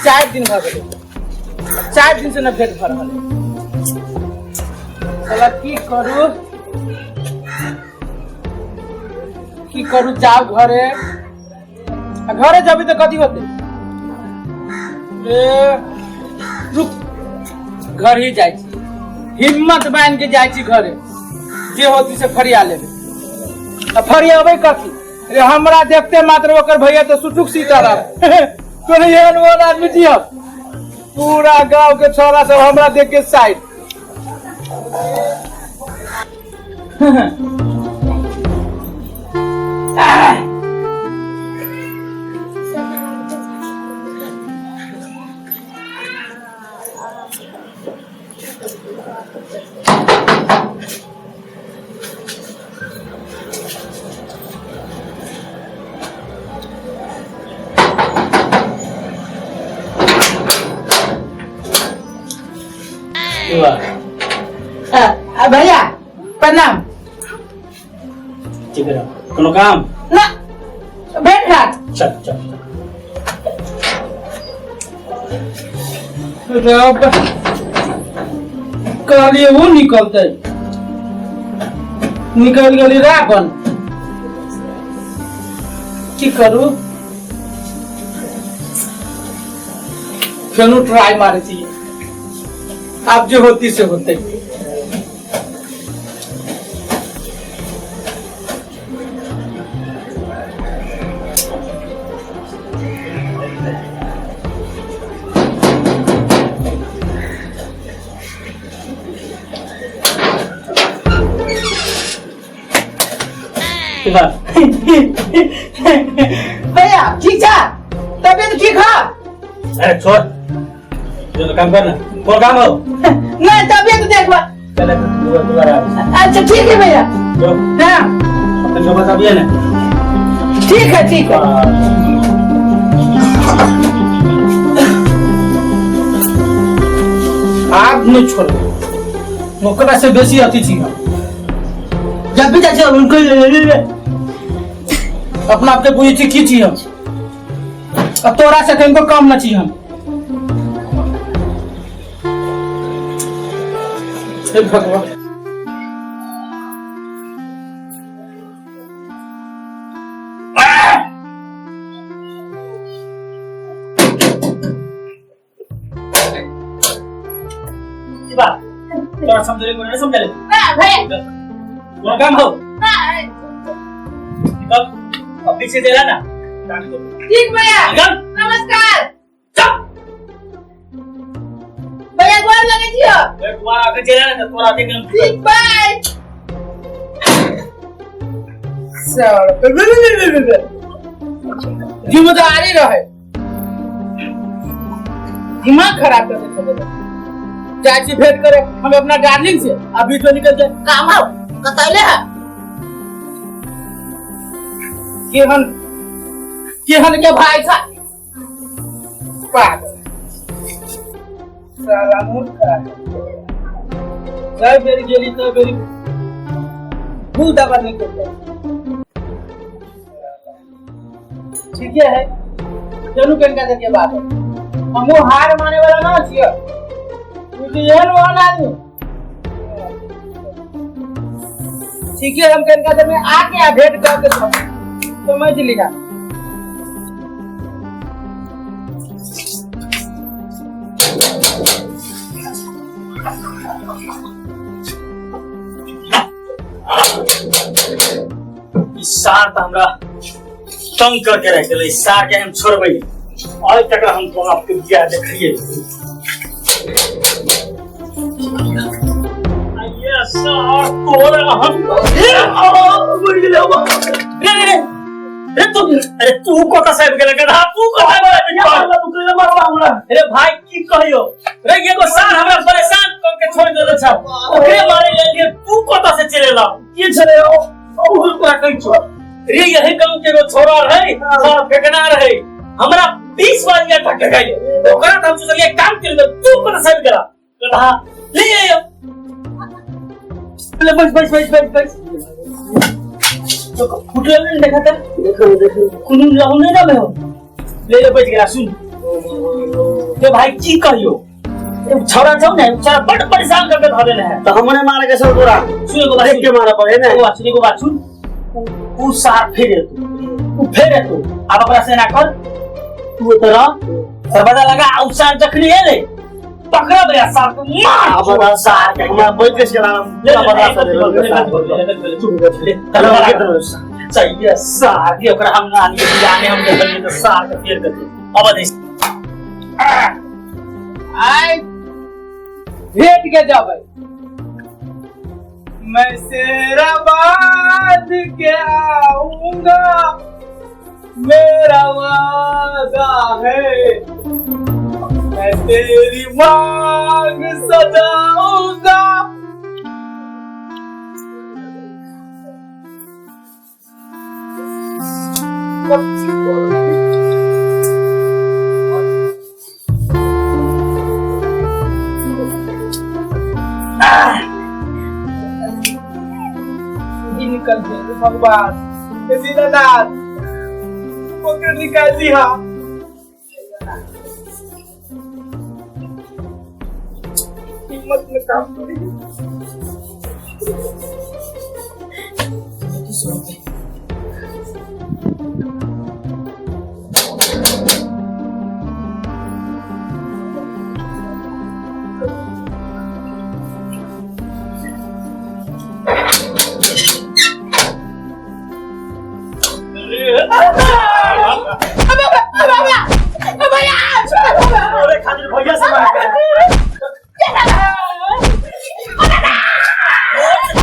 4 दिन भर गए 4 दिन से न भेट भर रहा साला की करू जाओ घरे घरे जबी तो कथी होते रुक घर ही जाए हिम्मत बांध के जाए घरे जे होती से फरिया लेबे फरियाबे कथी अरे हमरा देखते मात्र ओकर भैया तो सुटुक सीताराम तोरे एहन वाला आदमी दिया पूरा गांव के छोरा सब हमरा देख के साइड भैया प्रणाम ठीक है कोनो काम ना बैठ घाट चल चल कहलिए वो निकलते निकल गली रावण की करू फेनु ट्राई मारे थी आप जो होती से होते भैया ठीक था तबियत ठीक है अरे छोड़ जो काम करना कौन काम हो नहीं तबियत देखवा चले दोबारा अच्छा ठीक है भैया जो हाँ अपने जो बता दिया ना ठीक है आप नहीं छोड़ मुकरा से बेसी अतिथि है जब भी जाते उनको ले अपना आपके बुझी थी की चाहिए अब तोरा से कहीं को काम ना चाहिए हम हे भगवान तोरा समझले को नहीं समझले ना भैया कौन काम हो ना निकल ऑफिस से देला ना ठीक भैया नमस्कार चुप भैया गोर लगे छियो एक बार आके चला ना तोरा देख ठीक बाय सर जिम्मेदारी रहे दिमाग खराब करके चले चाची भेंट करे हमें अपना डार्लिंग से अभी तो निकल जाए काम आओ कतैले है केहन के भाई था पागल साला मूर्ख है जय बेरी गेली तो बेरी भूल दबा नहीं करता ठीक है चलू कनका के बात है हम वो हार माने वाला ना छियो क्योंकि ये वाला आदमी ठीक है हम कनका में आके आ भेंट करके समझ लिया सार तो हमरा तंग करके रख दिले सार के हम छोड़बै आज तक हम तो आपके दिया देखिए ये सार तोरा हम अरे तू कोता साहब के लगे तू कहां बड़ा बेटा तू के मारवा हमरा अरे भाई की कहियो रे ये को सार हमरा परेशान करके छोड़ देले छ ओकरे मारे ले तू कोता से चलेला की चले ओ उधर पर कहीं छोड़ रे यही गांव के छोरा रहे सार फेकना रहे हमरा 20 बार ये ठक गई ओकरा त हम सोचलिए काम कर दे तू कोता साहब करा कहा ले आयो ले बस तो फुटल नहीं देखा था देखो कुनु लाऊं नहीं ना मैं ले ले बच गया सुन के भाई की कहियो छोरा जाओ ना छोरा बड़ परेशान करके धरे है तो हमने मारे के सब तोरा सुने को देख के मारा पड़े ना सुने को बात सुन तू सार फेरे तू फेरे तू अब अपना सेना कर तू तेरा सर्वदा लगा औसान जखनी है ले पकड़ा बया सार को मार बड़ा सार के मैं बैठ के चला बड़ा सार चाहिए सार के ओकरा हम नानी के जाने हम देखले तो सार के फेर करते अब दे आई भेट के जाबे मैं शेराबाद के आऊंगा मेरा वादा है मैं तेरी मांग सजाऊंगा निकल गए भगवान दीनानाथ पकड़ निकाल दिया हिम्मत में काम करी अरे खातिर भैया से मार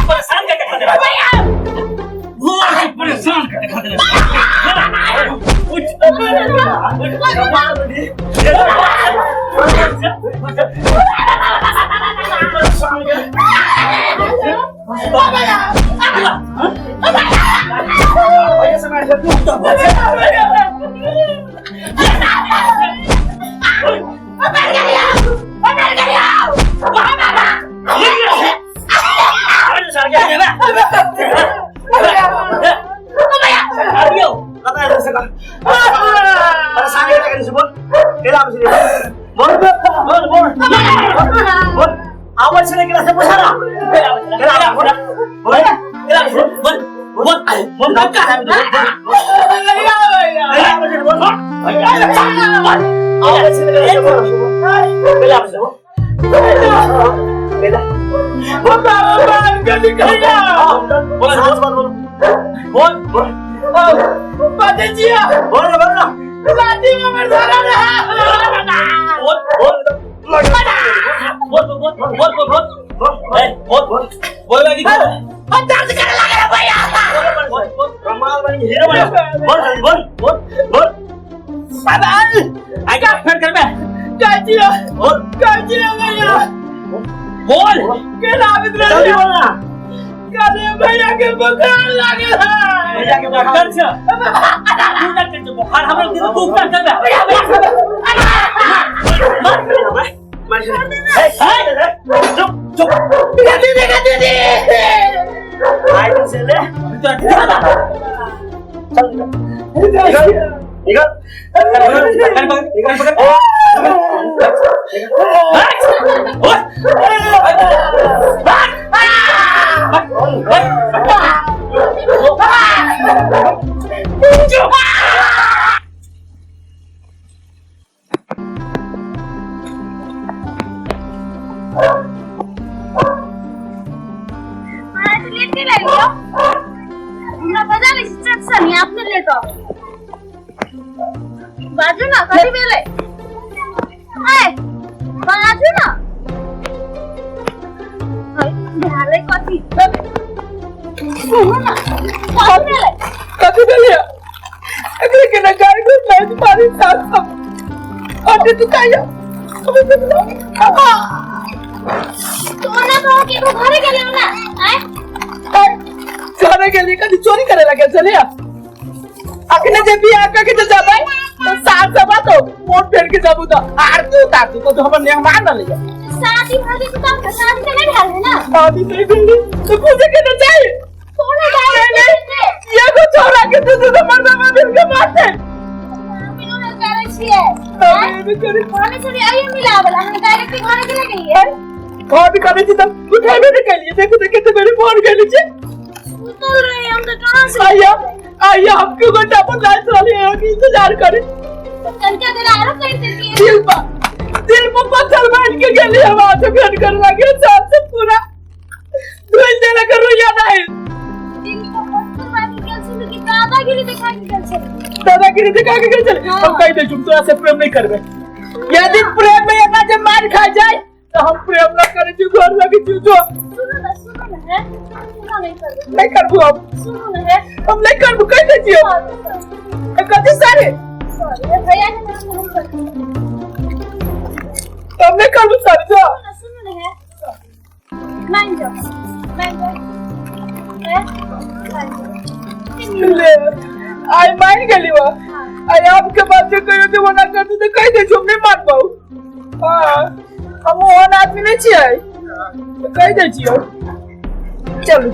परेशान करके खाते भैया बहुत परेशान करके खाते भैया से मार आवाज से लेकर से पूछा ना भैया के बुखार लगे भैया के बुखार छ बुखार हमरा दिन तू उपचार करबे चुप चुप दीदी आई तो से ले चल निकल बाजू ना कधी मेले बाजू ना झाले कधी कभी गलिया अगले के ना गाड़ी को मैं तुम्हारे साथ सब और तू क्या अबे तो ना कहो कि वो घरे गेले ना घरे गेले कभी चोरी करे लगे चले अखने जब भी आका के जाबे तो साथ सब तो मोट फेर के जाबू तो आर तू तो हमर मेहमान न ले शादी भाभी तो शादी के नहीं ढाल है ना शादी नहीं बिल्ली तो पूछे के ना चाहिए कौन है ये को छोरा के तू तो मरना में मिल के मारते मैं करे छी छिए फोन से भी आई मिलावला हम डायरेक्ट घर चले गई है कॉल भी करे थी तब उठाबे नहीं करिए देखो तो कितने मेरे फोन के नीचे उतर रहे हम तो कहां से आइया हम क्यों घंटा पर लाइट वाली है कि इंतजार करे तनका दिला आरो कहीं से दिल पर पत्थर बैठ के गली हवा से भेंट कर लगे साथ से पूरा धुल देला करो या नहीं दिल को पत्थर मार के गल से कि दादागिरी दिखा के गल से दादागिरी दिखा के गल चले हम कह दे तुम तो ऐसे प्रेम नहीं करबे यदि प्रेम में ना जब मार खा जाए तो हम प्रेम ना करे जो घर लगे जो सुनो ना है सुनो नहीं करबो हम सुनो ना है हम नहीं करबो कह दे जियो कति सारे सॉरी भैया ने नाम कर हम नहीं करबो सारे जो सुनो ना है मान जाओ ले आई मान गेली वा आई आपके बात से कहियो तो मना कर दे कह दे जो नहीं मान पाऊ हां हम ओन आदमी नहीं छिए तो कह दे जियो चलो